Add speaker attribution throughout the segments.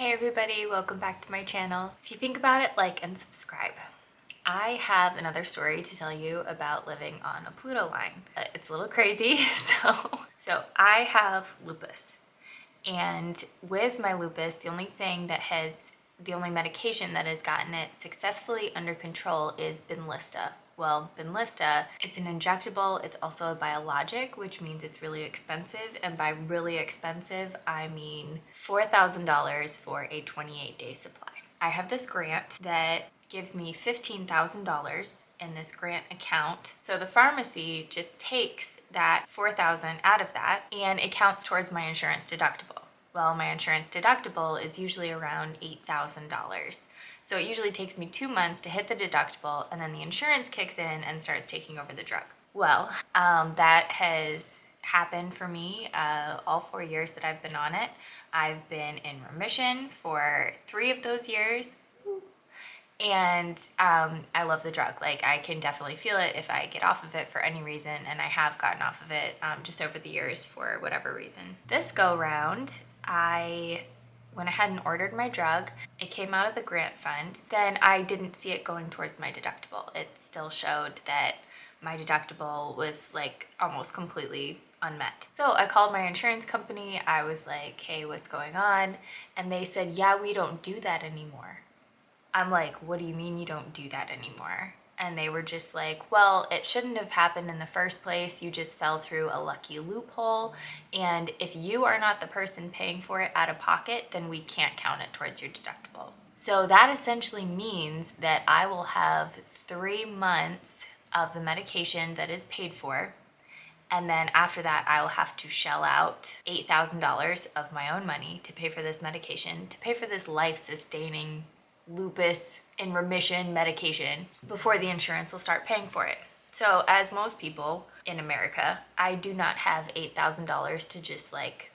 Speaker 1: Hey everybody, welcome back to my channel. If you think about it, like and subscribe. I have another story to tell you about living on a Pluto line. It's a little crazy, so I have lupus. And with my lupus, the only medication that has gotten it successfully under control is Benlysta. Well, Benlysta, it's an injectable, it's also a biologic, which means it's really expensive. And by really expensive, I mean $4,000 for a 28-day supply. I have this grant that gives me $15,000 in this grant account. So the pharmacy just takes that $4,000 out of that and it counts towards my insurance deductible. Well, my insurance deductible is usually around $8,000. So it usually takes me 2 months to hit the deductible and then the insurance kicks in and starts taking over the drug. Well, that has happened for me all 4 years that I've been on it. I've been in remission for 3 of those years. And I love the drug. Like, I can definitely feel it if I get off of it for any reason, and I have gotten off of it just over the years for whatever reason. This go round, I went ahead and ordered my drug. It came out of the grant fund. Then I didn't see it going towards my deductible. It still showed that my deductible was like almost completely unmet. So I called my insurance company. I was like, hey, what's going on? And they said, yeah, we don't do that anymore. I'm like, what do you mean you don't do that anymore? And they were just like, well, it shouldn't have happened in the first place. You just fell through a lucky loophole. And if you are not the person paying for it out of pocket, then we can't count it towards your deductible. So that essentially means that I will have 3 months of the medication that is paid for. And then after that, I'll have to shell out $8,000 of my own money to pay for this medication, to pay for this life-sustaining lupus in remission medication before the insurance will start paying for it. So as most people in America, I do not have $8,000 to just like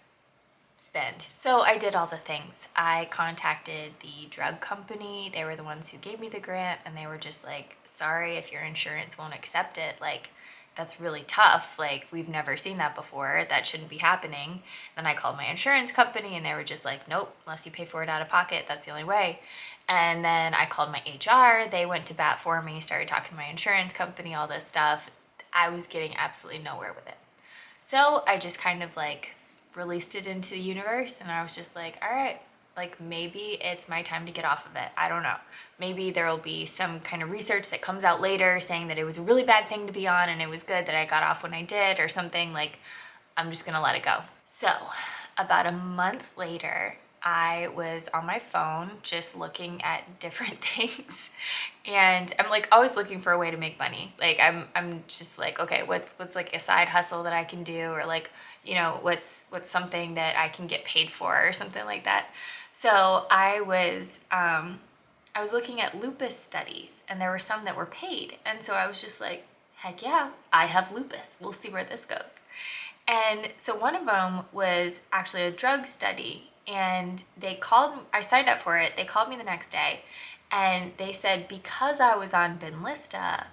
Speaker 1: spend. So I did all the things. I contacted the drug company. They were the ones who gave me the grant, and they were just like, sorry if your insurance won't accept it. Like, that's really tough. Like, we've never seen that before. That shouldn't be happening. Then I called my insurance company and they were just like, nope, unless you pay for it out of pocket, that's the only way. And then I called my HR. They went to bat for me, started talking to my insurance company, all this stuff. I was getting absolutely nowhere with it. So I just kind of like released it into the universe, and I was just like, all right, like maybe it's my time to get off of it. I don't know. Maybe there will be some kind of research that comes out later saying that it was a really bad thing to be on and it was good that I got off when I did or something. Like, I'm just gonna let it go. So about a month later, I was on my phone just looking at different things, and I'm like always looking for a way to make money. Like, I'm just like, okay, what's like a side hustle that I can do, or like, you know, what's something that I can get paid for or something like that. So I was looking at lupus studies, and there were some that were paid, and so I was just like, heck yeah, I have lupus. We'll see where this goes. And so one of them was actually a drug study, and I signed up for it. They called me the next day, and they said because I was on Benlysta,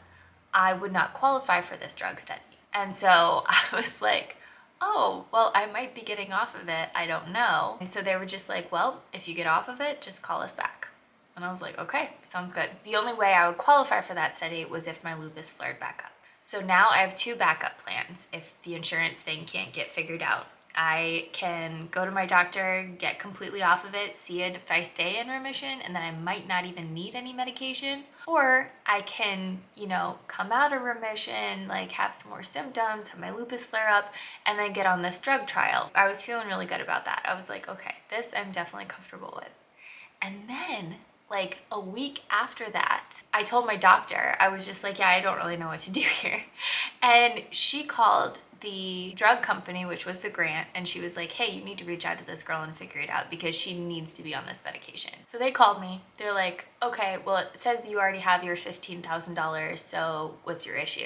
Speaker 1: I would not qualify for this drug study. And so I was like, oh, well, I might be getting off of it. I don't know. And so they were just like, well, if you get off of it, just call us back. And I was like, okay, sounds good. The only way I would qualify for that study was if my lupus flared back up. So now I have 2 backup plans if the insurance thing can't get figured out. I can go to my doctor, get completely off of it, see it if I stay in remission, and then I might not even need any medication. Or I can, you know, come out of remission, like have some more symptoms, have my lupus flare up, and then get on this drug trial. I was feeling really good about that. I was like, okay, this I'm definitely comfortable with. And then like a week after that, I told my doctor, I was just like, yeah, I don't really know what to do here. And she called the drug company, which was the grant, and she was like, hey, you need to reach out to this girl and figure it out because she needs to be on this medication. So they called me. They're like, okay, well, it says you already have your $15,000, so what's your issue?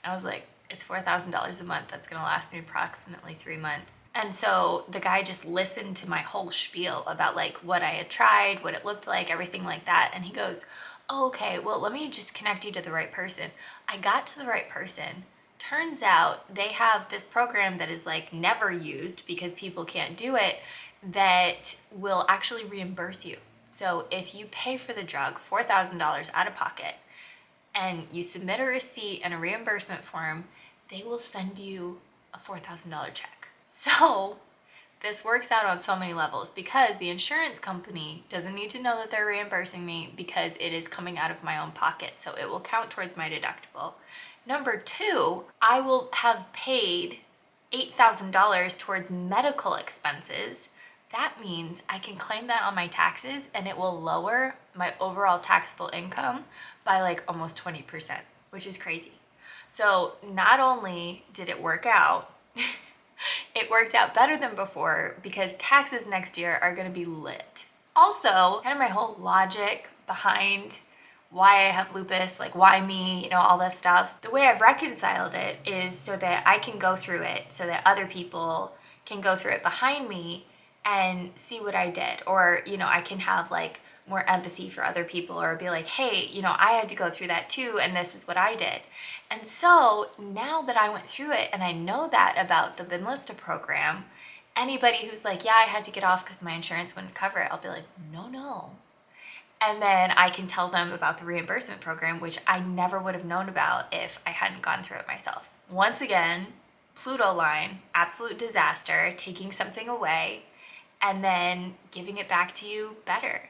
Speaker 1: And I was like, it's $4,000 a month. That's gonna last me approximately 3 months. And so the guy just listened to my whole spiel about like what I had tried, what it looked like, everything like that. And he goes, oh, okay, well, let me just connect you to the right person. I got to the right person. Turns out they have this program that is like never used because people can't do it, that will actually reimburse you. So if you pay for the drug $4,000 out of pocket and you submit a receipt and a reimbursement form, they will send you a $4,000 check. So this works out on so many levels because the insurance company doesn't need to know that they're reimbursing me because it is coming out of my own pocket. So it will count towards my deductible. Number two, I will have paid $8,000 towards medical expenses. That means I can claim that on my taxes and it will lower my overall taxable income by like almost 20%, which is crazy. So not only did it work out, it worked out better than before because taxes next year are gonna be lit. Also, kind of my whole logic behind why I have lupus, like why me, you know, all this stuff. The way I've reconciled it is so that I can go through it, so that other people can go through it behind me and see what I did. Or, you know, I can have like more empathy for other people or be like, hey, you know, I had to go through that too, and this is what I did. And so now that I went through it and I know that about the Benlista program, anybody who's like, yeah, I had to get off because my insurance wouldn't cover it, I'll be like, no. And then I can tell them about the reimbursement program, which I never would have known about if I hadn't gone through it myself. Once again, Pluto Line, absolute disaster, taking something away and then giving it back to you better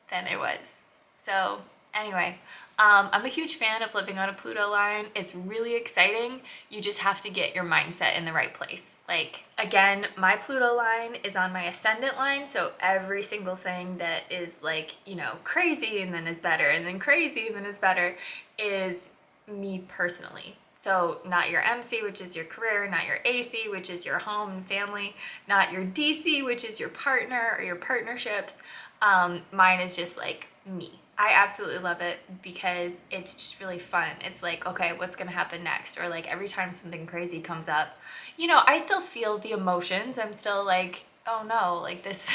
Speaker 1: than it was. So anyway, I'm a huge fan of living on a Pluto line. It's really exciting. You just have to get your mindset in the right place. Like, again, my Pluto line is on my Ascendant line, so every single thing that is like, you know, crazy and then is better and then crazy and then is better is me personally. So not your MC, which is your career, not your AC, which is your home and family, not your DC, which is your partner or your partnerships. Mine is just like me. I absolutely love it because it's just really fun. It's like, okay, what's gonna happen next? Or like every time something crazy comes up, you know, I still feel the emotions. I'm still like, oh no, like this,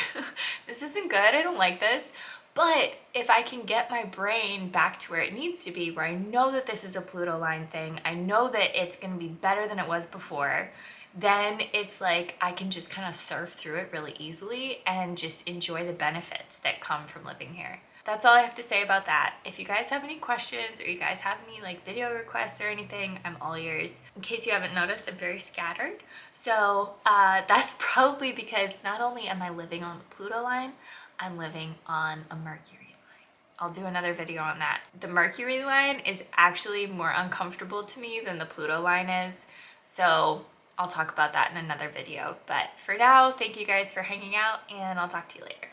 Speaker 1: this isn't good. I don't like this. But if I can get my brain back to where it needs to be, where I know that this is a Pluto line thing, I know that it's gonna be better than it was before, then it's like I can just kind of surf through it really easily and just enjoy the benefits that come from living here. That's all I have to say about that. If you guys have any questions or you guys have any like video requests or anything, I'm all ears. In case you haven't noticed, I'm very scattered. So that's probably because not only am I living on the Pluto line, I'm living on a Mercury line. I'll do another video on that. The Mercury line is actually more uncomfortable to me than the Pluto line is. So I'll talk about that in another video. But for now, thank you guys for hanging out and I'll talk to you later.